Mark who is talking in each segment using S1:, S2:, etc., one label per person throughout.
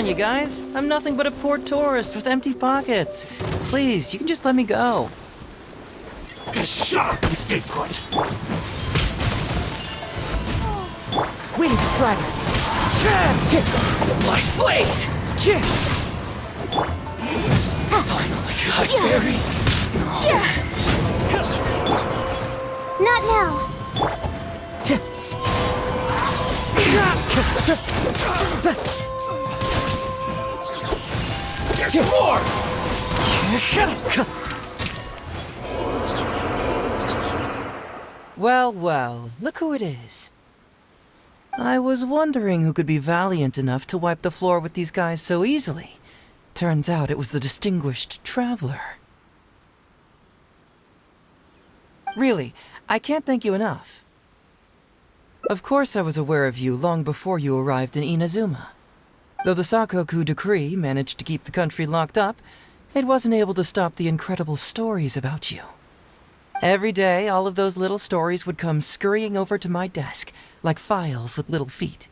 S1: on, you guys. I'm nothing but a poor tourist with empty pockets. Please, you can just let me go.
S2: Just shut up and stay put.
S1: Wind Strider. Tick.
S2: Light blade.
S1: Chick.
S2: Huckberry.
S3: Not now.
S2: There's more.
S1: Well, look who it is. I was wondering who could be valiant enough to wipe the floor with these guys so easily. Turns out it was the distinguished traveler. Really, I can't thank you enough. Of course I was aware of you long before you arrived in Inazuma. Though the Sakoku decree managed to keep the country locked up, it wasn't able to stop the incredible stories about you. Every day, all of those little stories would come scurrying over to my desk, like files with little feet.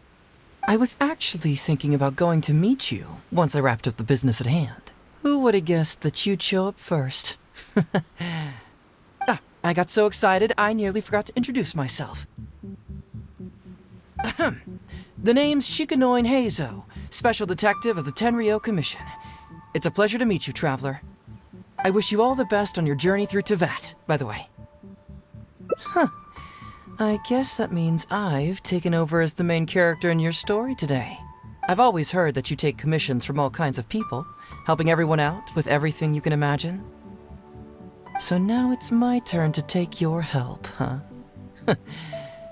S1: I was actually thinking about going to meet you once I wrapped up the business at hand. Who would have guessed that you'd show up first? I got so excited I nearly forgot to introduce myself. The name's Shikanoin Heizou, Special Detective of the Tenryou Commission. It's a pleasure to meet you, Traveler. I wish you all the best on your journey through Teyvat, by the way. I guess that means I've taken over as the main character in your story today. I've always heard that you take commissions from all kinds of people, helping everyone out with everything you can imagine. So now it's my turn to take your help, huh?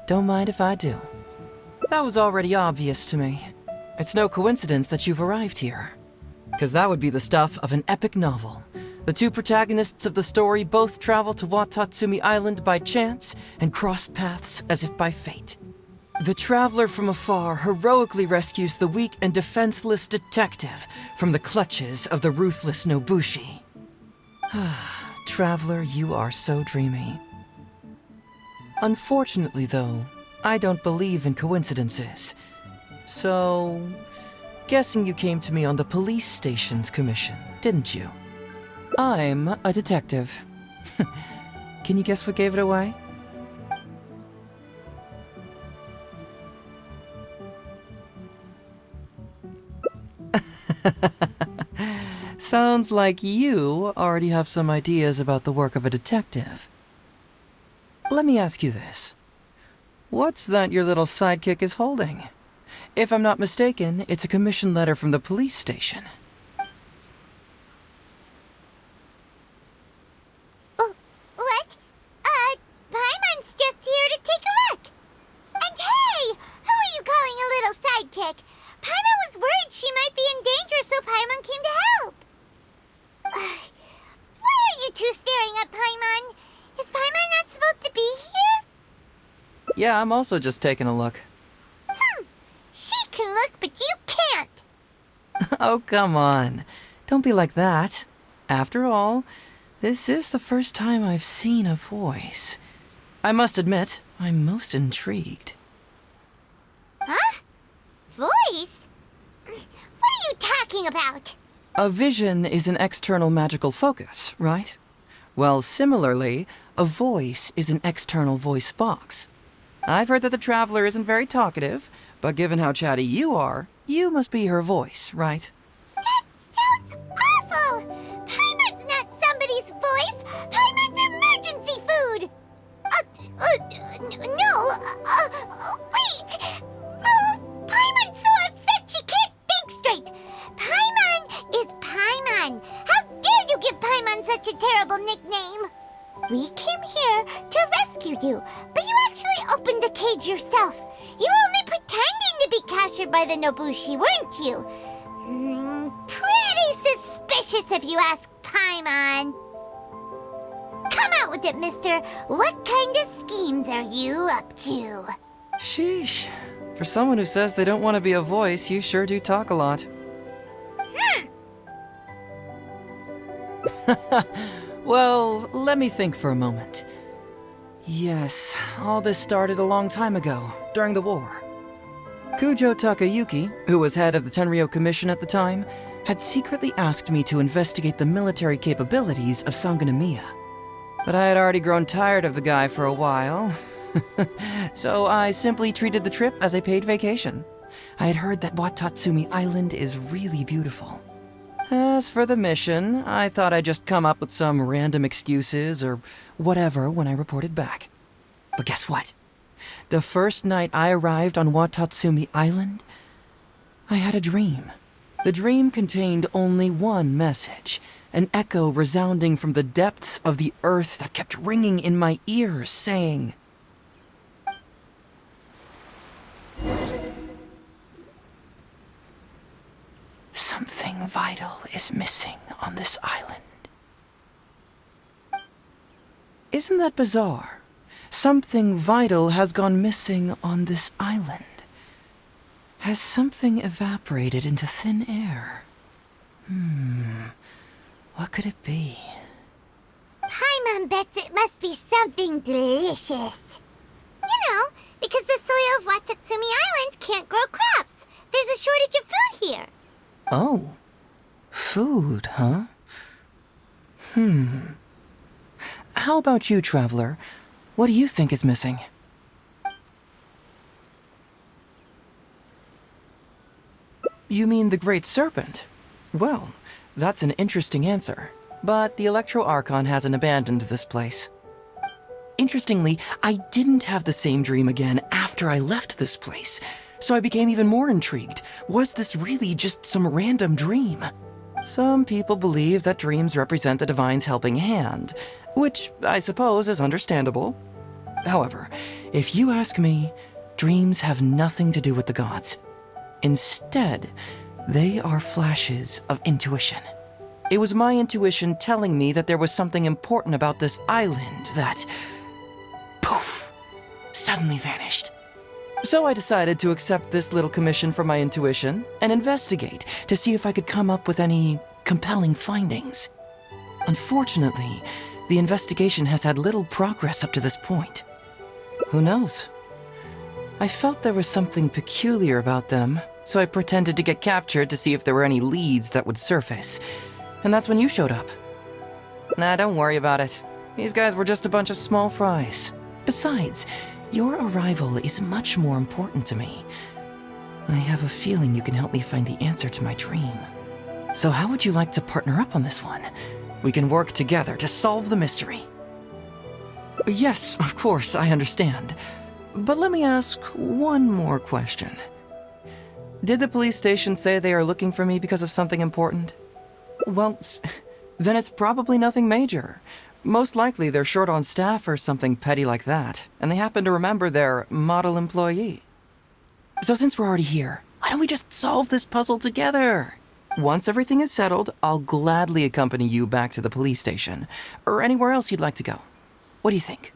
S1: Don't mind if I do. That was already obvious to me. It's no coincidence that you've arrived here. Because that would be the stuff of an epic novel. The two protagonists of the story both travel to Watatsumi Island by chance and cross paths as if by fate. The traveler from afar heroically rescues the weak and defenseless detective from the clutches of the ruthless Nobushi. Traveler, you are so dreamy. Unfortunately, though, I don't believe in coincidences. So, guessing you came to me on the police station's commission, didn't you? I'm a detective. Can you guess what gave it away? Sounds like you already have some ideas about the work of a detective. Let me ask you this. What's that your little sidekick is holding? If I'm not mistaken, it's a commission letter from the police station.
S3: What? Paimon's just here to take a look. And hey, who are you calling a little sidekick? Paimon was worried she might be in danger, so Paimon came to help. Why are you two staring at Paimon? Is Paimon not supposed to be here?
S1: Yeah, I'm also just taking a look.
S3: She can look, but you can't.
S1: Oh, come on. Don't be like that. After all, this is the first time I've seen a voice. I must admit, I'm most intrigued.
S3: Huh? Voice? What are you talking about?
S1: A vision is an external magical focus, right? Well, similarly, a voice is an external voice box. I've heard that the Traveler isn't very talkative, but given how chatty you are, you must be her voice, right?
S3: That sounds awful! Paimon's not somebody's voice! Paimon's emergency food! Wait! Paimon's so upset she can't think straight! Paimon is Paimon! How dare you give Paimon such a terrible nickname? We came here to rescue you, but you actually opened the cage yourself. You were only pretending to be captured by the Nobushi, weren't you? Pretty suspicious if you ask Paimon. Come out with it, mister. What kind of schemes are you up to?
S1: Sheesh. For someone who says they don't want to be a voice, you sure do talk a lot. Well, let me think for a moment. Yes, all this started a long time ago, during the war. Kujo Takayuki, who was head of the Tenryo Commission at the time, had secretly asked me to investigate the military capabilities of Sangonomiya. But I had already grown tired of the guy for a while, so I simply treated the trip as a paid vacation. I had heard that Watatsumi Island is really beautiful. As for the mission, I thought I'd just come up with some random excuses or whatever when I reported back. But guess what? The first night I arrived on Watatsumi Island, I had a dream. The dream contained only one message, an echo resounding from the depths of the earth that kept ringing in my ears, saying, "Something vital is missing on this island." Isn't that bizarre? Something vital has gone missing on this island. Has something evaporated into thin air? What could it be?
S3: Paimon bets it must be something delicious. You know, because the soil of Watatsumi Island can't grow crops. There's a shortage of food here.
S1: Oh, food, huh? How about you, traveler? What do you think is missing? You mean the Great Serpent? Well, that's an interesting answer. But the Electro Archon hasn't abandoned this place. Interestingly, I didn't have the same dream again after I left this place, so I became even more intrigued. Was this really just some random dream? Some people believe that dreams represent the Divine's helping hand, which I suppose is understandable. However, if you ask me, dreams have nothing to do with the gods. Instead, they are flashes of intuition. It was my intuition telling me that there was something important about this island that, poof, suddenly vanished. So I decided to accept this little commission from my intuition and investigate to see if I could come up with any compelling findings. Unfortunately, the investigation has had little progress up to this point. Who knows? I felt there was something peculiar about them, so I pretended to get captured to see if there were any leads that would surface. And that's when you showed up. Nah, don't worry about it. These guys were just a bunch of small fries. Besides, your arrival is much more important to me. I have a feeling you can help me find the answer to my dream. So how would you like to partner up on this one? We can work together to solve the mystery. Yes, of course, I understand. But let me ask one more question. Did the police station say they are looking for me because of something important? Well, then it's probably nothing major. Most likely they're short on staff or something petty like that, and they happen to remember their model employee. So since we're already here, why don't we just solve this puzzle together? Once everything is settled, I'll gladly accompany you back to the police station, or anywhere else you'd like to go. What do you think?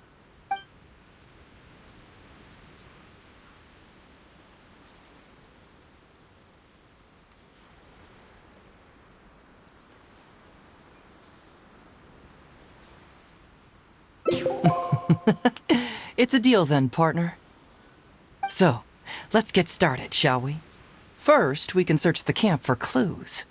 S1: It's a deal then, partner. So, let's get started, shall we? First, we can search the camp for clues.